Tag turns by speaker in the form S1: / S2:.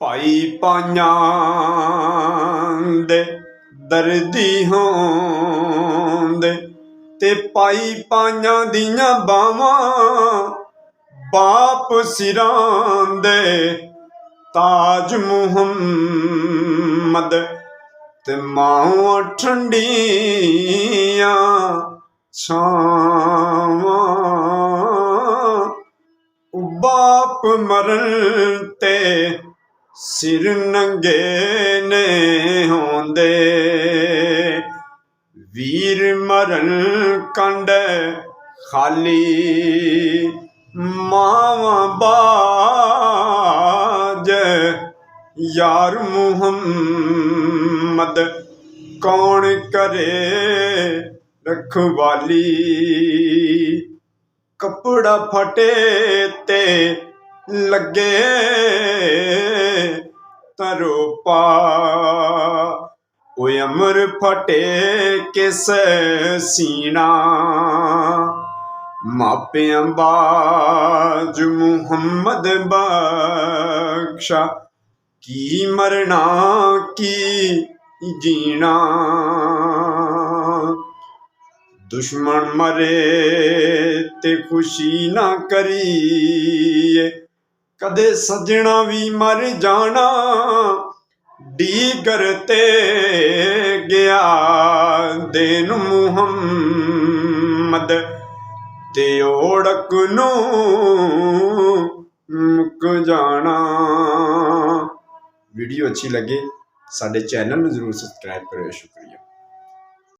S1: ਭਾਈ ਪਾਈਆਂ ਦੇ ਦਰਦੀ ਹੋਂਦੇ ਤੇ ਪਾਈ ਪਾਈਆਂ ਦੀਆਂ ਬਾਵਾਂ ਬਾਪ ਸਿਰਾਂ ਦੇ ਤਾਜ ਮੁਹੰਮਦ ਤੇ ਮਾਂ ਠੰਡੀਆਂ ਛਾਵਾਂ ਬਾਪ ਮਰਨ ਤੇ ਸਿਰ ਨੰਗੇ ਨੇ ਹੋਂਦੇ ਵੀਰ ਮਰਨ ਕੰਡ ਖਾਲੀ ਮਾਵਾਂ ਬਾਜ यार मुहम्मद कौन करे रखवाली कपड़ा फटे ते लगे तरोपा ओ अमर फटे किस सीना मापियां बाज मुहम्मद बख्शा की मरना की जीना दुश्मन मरे ते खुशी ना करिए कदे सजना भी मर जाना डीगर ते गया देन मुहम्मद ते ओड़क नू मुक जाना। वीडियो अच्छी लगे साडे चैनल में जरूर सब्सक्राइब करो। शुक्रिया।